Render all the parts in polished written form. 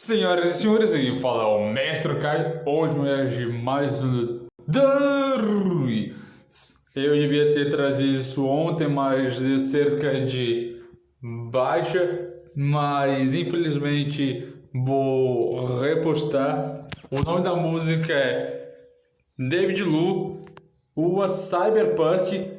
Senhoras e senhores, aqui fala o Mestre Kai, hoje é mais um Darui. Eu devia ter trazido isso ontem, mas de cerca de baixa, mas infelizmente vou repostar. O nome da música é David Lu, o Cyberpunk.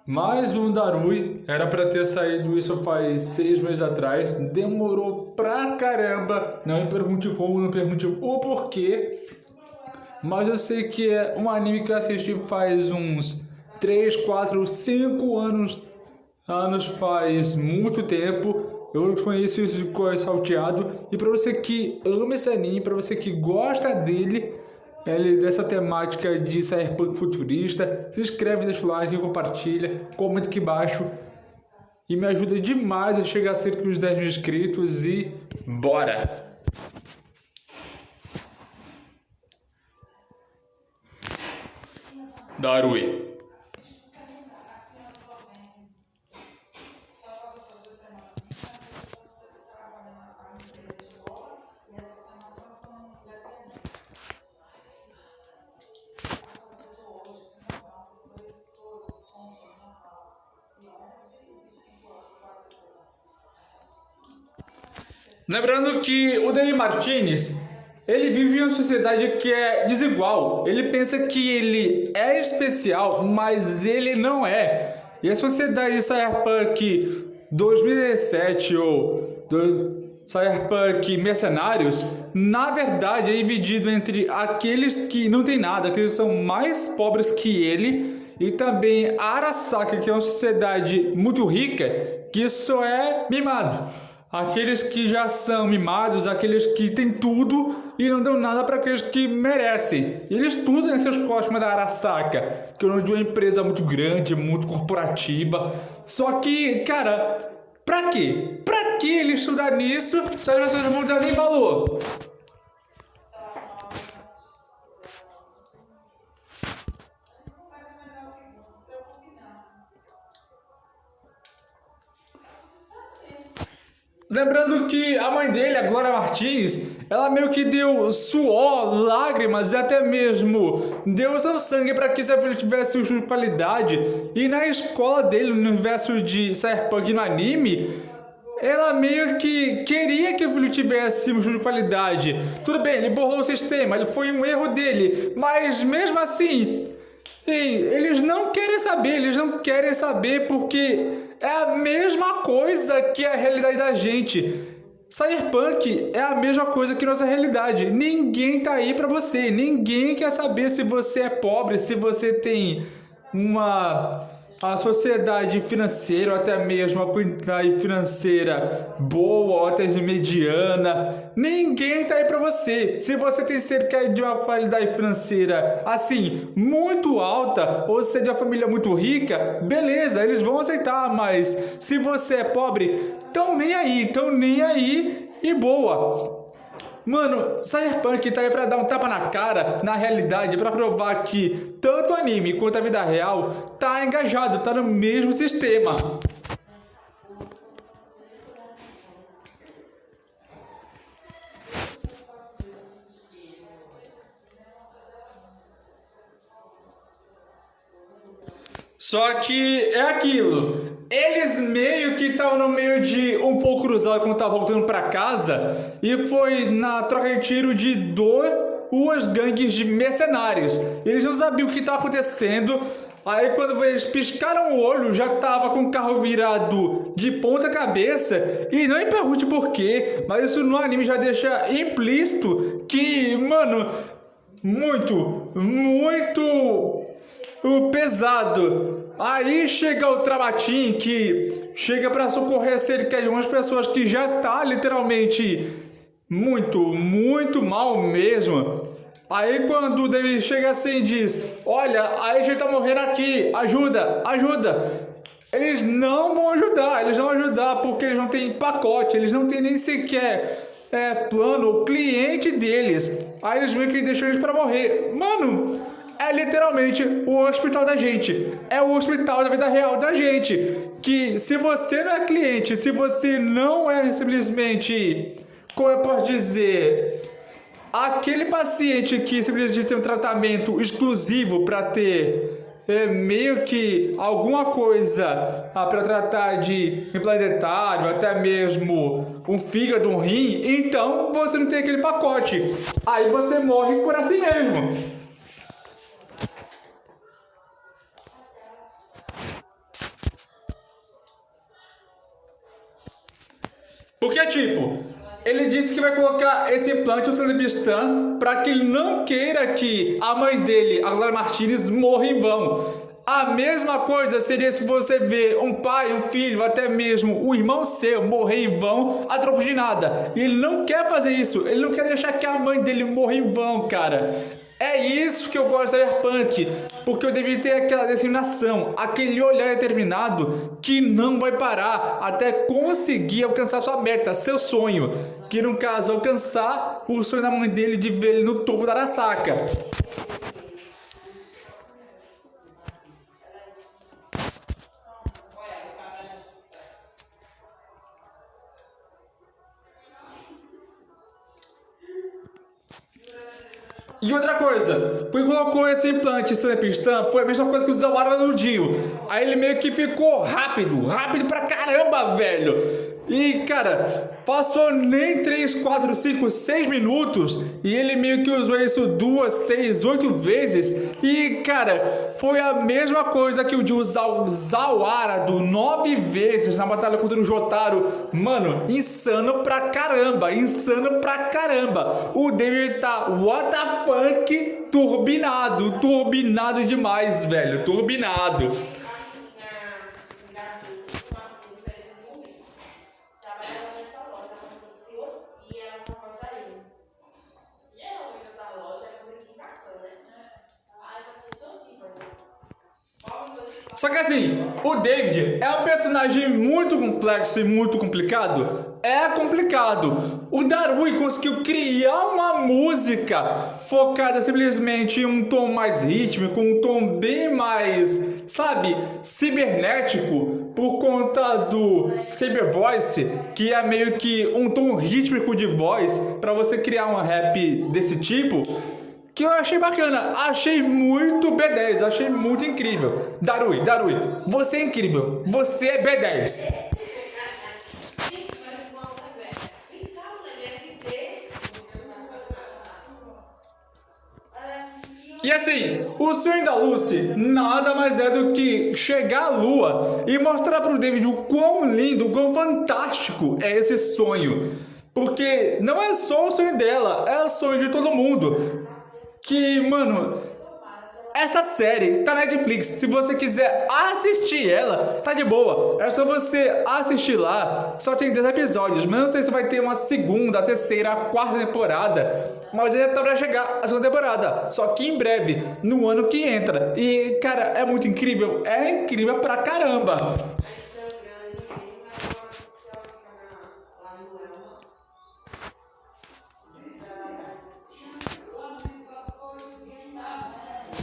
Mais um Darui, era pra ter saído isso faz 6 meses atrás, demorou pra caramba, não me pergunte como, não me pergunte o porquê, mas eu sei que é um anime que eu assisti faz uns 3, 4, 5 anos faz muito tempo, eu conheço isso de cor salteado, e pra você que ama esse anime, pra você que gosta dele, dessa temática de cyberpunk futurista, se inscreve, deixa o like, compartilha, comenta aqui embaixo e me ajuda demais a chegar a cerca dos 10 mil inscritos e bora! Darui. Lembrando que o David Martinez, ele vive em uma sociedade que é desigual. Ele pensa que ele é especial, mas ele não é. E a sociedade Cyberpunk 2017 ou Cyberpunk Mercenários, na verdade é dividido entre aqueles que não tem nada, aqueles que são mais pobres que ele, e também a Arasaka, que é uma sociedade muito rica, que só é mimado. Aqueles que já são mimados, aqueles que têm tudo e não dão nada para aqueles que merecem. Eles tudo em seus costas da Arasaka, que é de uma empresa muito grande, muito corporativa. Só que, cara, pra quê? Pra que ele estudar nisso se as pessoas não vão dar nem valor? Lembrando que a mãe dele, a Glória Martins, ela meio que deu suor, lágrimas e até mesmo deu seu sangue para que seu filho tivesse um estudo de qualidade. E na escola dele, no universo de Cyberpunk no anime, ela meio que queria que o filho tivesse um estudo de qualidade. Tudo bem, ele borrou o sistema, ele foi um erro dele, mas mesmo assim, eles não querem saber porque é a mesma coisa que a realidade da gente. Cyberpunk é a mesma coisa que nossa realidade. Ninguém tá aí pra você, ninguém quer saber se você é pobre, se você tem a sociedade financeira ou até mesmo a quantidade financeira boa ou até mediana. Ninguém tá aí pra você. Se você tem cerca de uma qualidade financeira assim, muito alta, ou se é de uma família muito rica, beleza, eles vão aceitar, mas se você é pobre, tão nem aí e boa. Mano, Cyberpunk tá aí pra dar um tapa na cara, na realidade, pra provar que tanto o anime quanto a vida real tá engajado, tá no mesmo sistema. Só que é aquilo, eles meio que estavam no meio de um fogo cruzado quando estavam voltando para casa e foi na troca de tiro de duas gangues de mercenários. Eles não sabiam o que estava acontecendo, aí quando eles piscaram o olho já tava com o carro virado de ponta cabeça e não me pergunte por quê, mas isso no anime já deixa implícito que, mano, muito pesado. Aí chega o Trabatim, que chega para socorrer cerca de umas pessoas que já tá literalmente muito mal mesmo. Aí quando o David chega assim e diz: olha, a gente tá morrendo aqui, ajuda. Eles não vão ajudar porque eles não têm pacote, eles não têm nem sequer plano ou cliente deles. Aí eles meio que deixam eles para morrer. Mano, é literalmente o hospital da gente. É o hospital da vida real da gente. Que se você não é cliente, se você não é simplesmente como eu posso dizer, aquele paciente que simplesmente tem um tratamento exclusivo para ter meio que alguma coisa para tratar de implante dentário, até mesmo um fígado, um rim, então você não tem aquele pacote. Aí você morre por assim mesmo. Porque, tipo, ele disse que vai colocar esse implante no Sandepistan para que ele não queira que a mãe dele, a Glória Martinez, morra em vão. A mesma coisa seria se você vê um pai, um filho, até mesmo o irmão seu morrer em vão a troco de nada. E ele não quer fazer isso, ele não quer deixar que a mãe dele morra em vão, cara. É isso que eu gosto de Cyberpunk, porque eu deveria ter aquela determinação, aquele olhar determinado que não vai parar até conseguir alcançar sua meta, seu sonho, que no caso alcançar o sonho da mãe dele de ver ele no topo da Arasaka. E outra coisa, quando colocou esse implante Sandepistan, foi a mesma coisa que o Zawara no Dio. Aí ele meio que ficou rápido pra caramba, velho. E, cara, passou nem 3, 4, 5, 6 minutos e ele meio que usou isso 2, 6, 8 vezes. E, cara, foi a mesma coisa que o de usar o Zawara 9 vezes na batalha contra o Jotaro. Mano, insano pra caramba, insano pra caramba. O David tá what the fuck turbinado demais, velho, turbinado. Só que assim, o David é um personagem muito complexo e muito complicado. É complicado. O Darui conseguiu criar uma música focada simplesmente em um tom mais rítmico, um tom bem mais, sabe, cibernético, por conta do Saber Voice, que é meio que um tom rítmico de voz para você criar um rap desse tipo. Que eu achei bacana, achei muito B10, achei muito incrível. Darui, você é incrível, você é B10. E assim, o sonho da Lucy nada mais é do que chegar à lua e mostrar pro David o quão lindo, o quão fantástico é esse sonho. Porque não é só o sonho dela, é o sonho de todo mundo. Que, mano, essa série tá na Netflix. Se você quiser assistir ela, tá de boa. É só você assistir lá. Só tem 10 episódios. Mas não sei se vai ter uma segunda, terceira, quarta temporada. Mas ainda tá pra chegar a segunda temporada. Só que em breve, no ano que entra. E, cara, é muito incrível. É incrível pra caramba.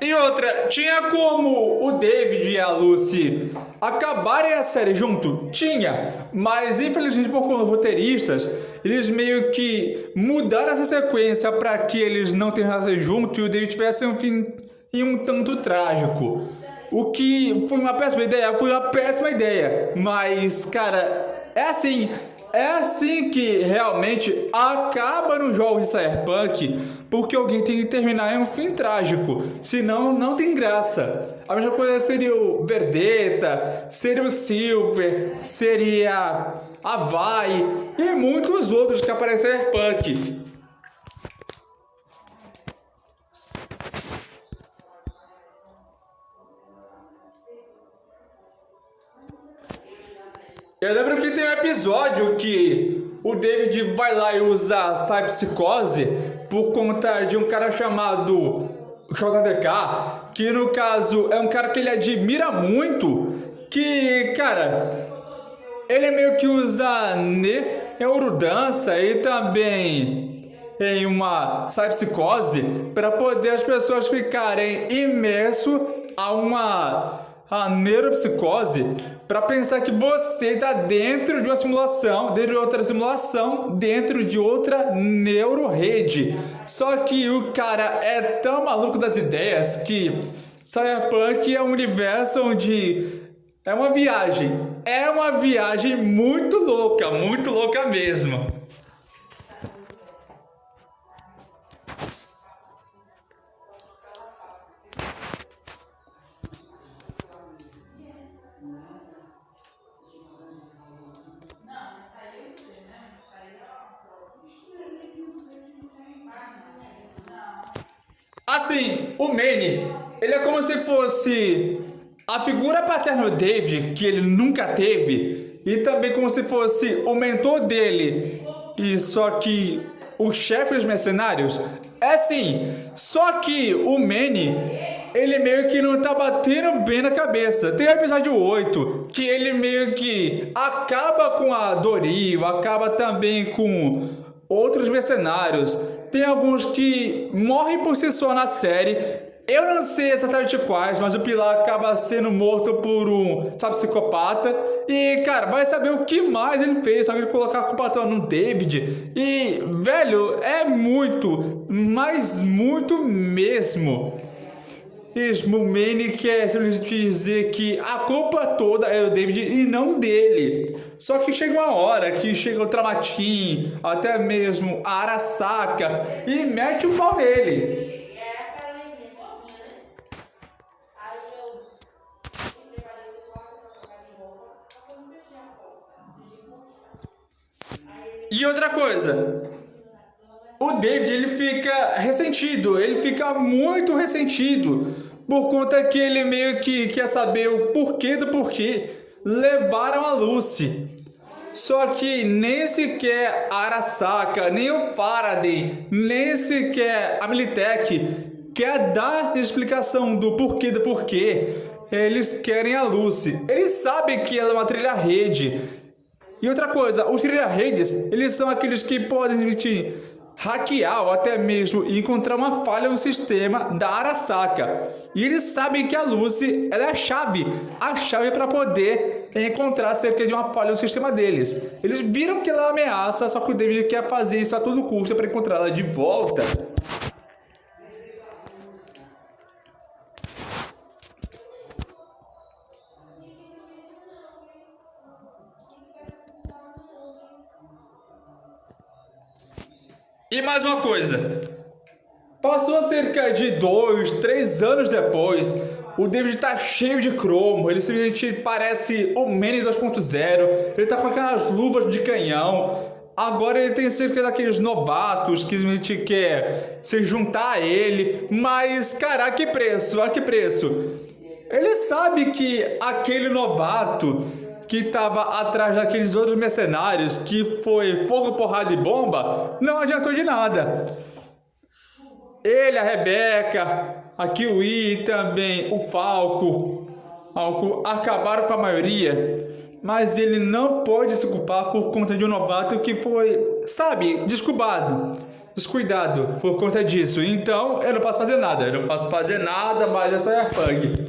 E outra, tinha como o David e a Lucy acabarem a série junto? Tinha, mas infelizmente por conta dos roteiristas, eles meio que mudaram essa sequência para que eles não terminassem junto e o David tivesse um fim um tanto trágico. O que foi uma péssima ideia, mas, cara, é assim que realmente acaba nos jogos de Cyberpunk, porque alguém tem que terminar em um fim trágico, senão não tem graça. A mesma coisa seria o Verdetta, seria o Silver, seria a Vai e muitos outros que aparecem em Cyberpunk. Eu lembro que tem um episódio que o David vai lá e usa a Cypsicose por conta de um cara chamado JDK, que no caso é um cara que ele admira muito, que, cara, ele meio que usa neurodança e também em uma Cypsicose para poder as pessoas ficarem imerso a a neuropsicose para pensar que você está dentro de uma simulação, dentro de outra simulação, dentro de outra neurorede. Só que o cara é tão maluco das ideias que Cyberpunk é um universo onde é uma viagem muito louca mesmo. Assim, o Manny, ele é como se fosse a figura paterna do David, que ele nunca teve, e também como se fosse o mentor dele, e só que o chefe dos mercenários é assim, só que o Manny, ele meio que não tá batendo bem na cabeça. Tem o episódio 8, que ele meio que acaba com a Doril, acaba também com outros mercenários. Tem alguns que morrem por si só na série. Eu não sei exatamente quais, mas o Pilar acaba sendo morto por um, sabe, psicopata. E, cara, vai saber o que mais ele fez, só que ele colocar a culpa toda no David. E, velho, é muito, mas muito mesmo. O Manny quer dizer que a culpa toda é do David e não dele. Só que chega uma hora que chega o Tramatin, até mesmo a Arasaka, e mete o pau nele. E outra coisa, o David, ele fica ressentido, ele fica muito ressentido, por conta que ele meio que quer saber o porquê do porquê levaram a Lucy. Só que nem sequer a Arasaka, nem o Faraday, nem sequer a Militech quer dar explicação do porquê do porquê eles querem a Lucy. Eles sabem que ela é uma trilha-rede. E outra coisa, os trilha-redes, eles são aqueles que podem hackear ou até mesmo encontrar uma falha no sistema da Arasaka. E eles sabem que a Lucy, ela é a chave para poder encontrar cerca de uma falha no sistema deles. Eles viram que ela é uma ameaça, só que o David quer fazer isso a todo custo para encontrar ela de volta. E mais uma coisa, passou cerca de 2, 3 anos depois, o David tá cheio de cromo, ele simplesmente parece o Manny 2.0, ele tá com aquelas luvas de canhão, agora ele tem cerca daqueles novatos que simplesmente quer se juntar a ele, mas cara, a que preço, a que preço? Ele sabe que aquele novato que estava atrás daqueles outros mercenários, que foi fogo, porrada e bomba, não adiantou de nada. Ele, a Rebeca, a Kiwi e também o Falco acabaram com a maioria, mas ele não pode se culpar por conta de um novato que foi, sabe, descuidado por conta disso. Então, eu não posso fazer nada, mas essa é a Cyberpunk.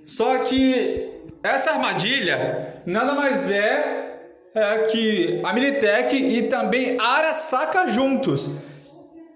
Só que essa armadilha nada mais é que a Militech e também a Arasaka juntos.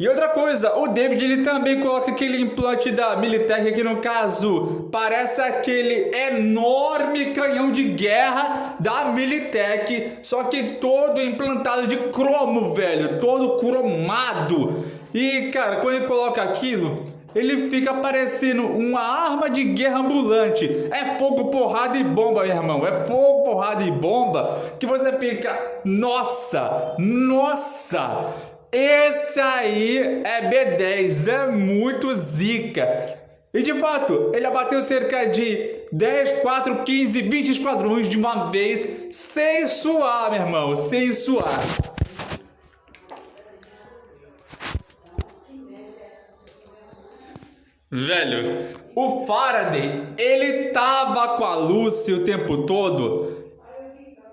E outra coisa, o David ele também coloca aquele implante da Militech, que no caso parece aquele enorme canhão de guerra da Militech, só que todo implantado de cromo, velho, todo cromado. E cara, quando ele coloca aquilo, ele fica parecendo uma arma de guerra ambulante. É fogo, porrada e bomba, meu irmão. É fogo, porrada e bomba que você fica, nossa, esse aí é B10, é muito zica. E de fato, ele abateu cerca de 10, 4, 15, 20 esquadrões de uma vez, sem suar, meu irmão, sem suar. Velho, o Faraday, ele tava com a Lucy o tempo todo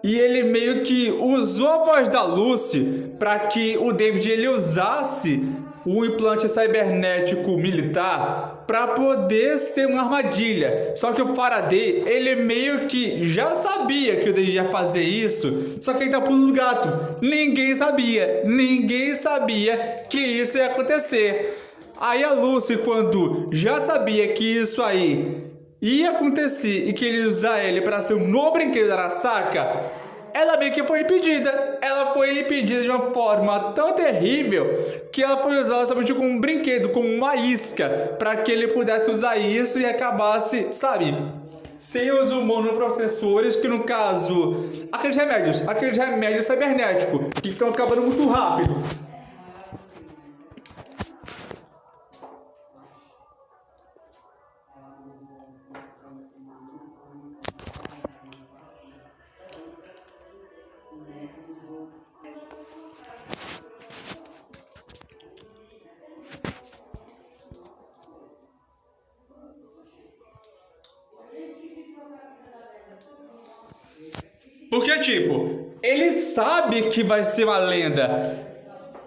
e ele meio que usou a voz da Lucy para que o David ele usasse o implante cibernético militar para poder ser uma armadilha. Só que o Faraday, ele meio que já sabia que o David ia fazer isso, só que ele tá pulo do gato. Ninguém sabia que isso ia acontecer. Aí a Lucy, quando já sabia que isso aí ia acontecer e que ele ia usar ele para ser um novo brinquedo da Arasaka, ela meio que foi impedida. Ela foi impedida de uma forma tão terrível que ela foi usada somente como um brinquedo, como uma isca, para que ele pudesse usar isso e acabasse, sabe, sem os imunoprofessores, que no caso, aqueles remédios cibernéticos, que estão acabando muito rápido. Porque, tipo, ele sabe que vai ser uma lenda,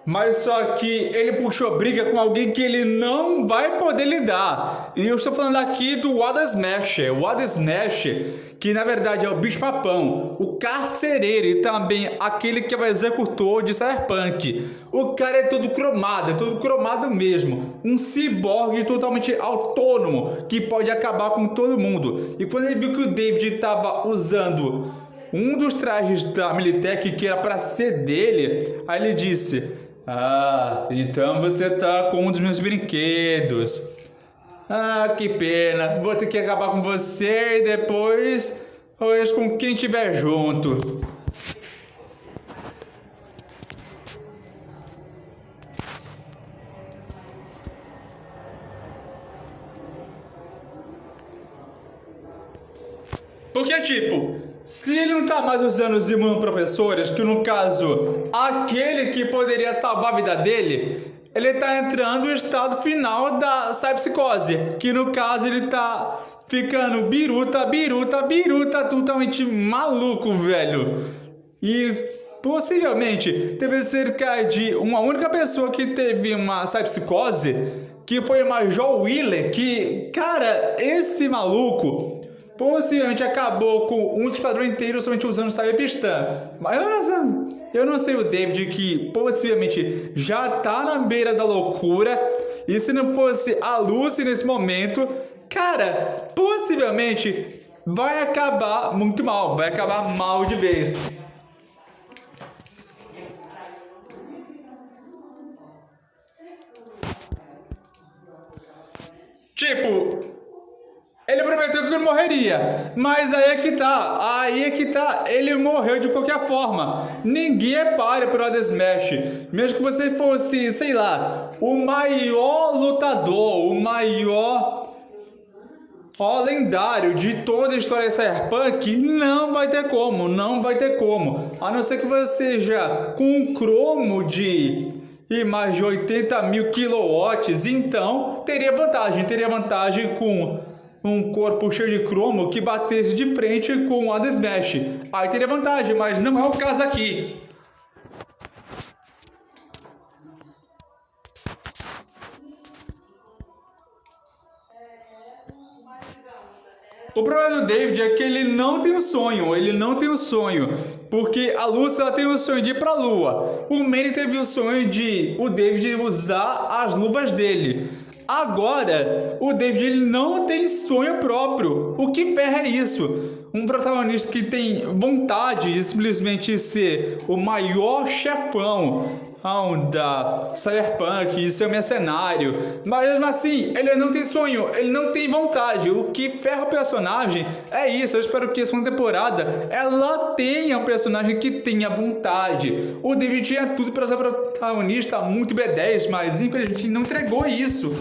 mas só que ele puxou briga com alguém que ele não vai poder lidar. E eu estou falando aqui do Wada Smasher. O Wada Smasher, que na verdade é o bicho-papão, o carcereiro e também aquele que é o executor de Cyberpunk. O cara é todo cromado mesmo. Um ciborgue totalmente autônomo, que pode acabar com todo mundo. E quando ele viu que o David estava usando um dos trajes da Militech que era para ser dele, aí ele disse: "Ah, então você tá com um dos meus brinquedos. Ah, que pena. Vou ter que acabar com você e depois com quem estiver junto." Porque, tipo, se ele não tá mais usando os imunoprofessores, que no caso, aquele que poderia salvar a vida dele, ele tá entrando no estado final da cyberpsicose, que no caso ele tá ficando biruta, totalmente maluco, velho. E possivelmente teve cerca de uma única pessoa que teve uma cyberpsicose, que foi o Major Wheeler, que, cara, esse maluco possivelmente acabou com um esquadrão inteiro somente usando o Cyberpistã. Mas eu não sei o David, que possivelmente já tá na beira da loucura. E se não fosse a Lucy nesse momento, cara, possivelmente vai acabar muito mal. Vai acabar mal de vez. Tipo, ele prometeu que não morreria, mas aí é que tá, ele morreu de qualquer forma. Ninguém é páreo pro Wada Smash. Mesmo que você fosse, sei lá, o maior lutador, o maior lendário de toda a história de Cyberpunk, não vai ter como. A não ser que você seja com um cromo de mais de 80 mil kilowatts, então teria vantagem com um corpo cheio de cromo que batesse de frente com o Wada Smash. Aí teria vantagem, mas não é o caso aqui. O problema do David é que ele não tem um sonho, porque a Lucy ela tem o sonho de ir pra Lua. O Manny teve o sonho de o David usar as luvas dele. Agora, o David ele não tem sonho próprio. O que ferra é isso? Um protagonista que tem vontade de simplesmente ser o maior chefão da Cyberpunk, de ser um mercenário, mas mesmo assim, ele não tem sonho, ele não tem vontade. O que ferra o personagem é isso. Eu espero que a segunda temporada ela tenha um personagem que tenha vontade. O David tinha tudo para ser protagonista muito B10, mas infelizmente não entregou isso.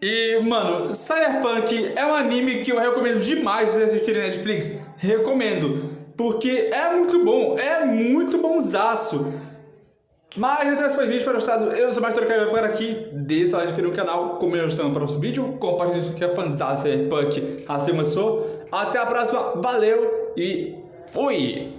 E, mano, Cyberpunk é um anime que eu recomendo demais vocês assistirem na Netflix. Recomendo, porque é muito bonzaço. Mas então esse foi o vídeo, espero gostado. Eu sou o Mastor Caio, por aqui. Deixa o like no canal, comenta no próximo vídeo, compartilha isso que é fanzaço, Cyberpunk, assim como eu sou. Até a próxima, valeu e fui!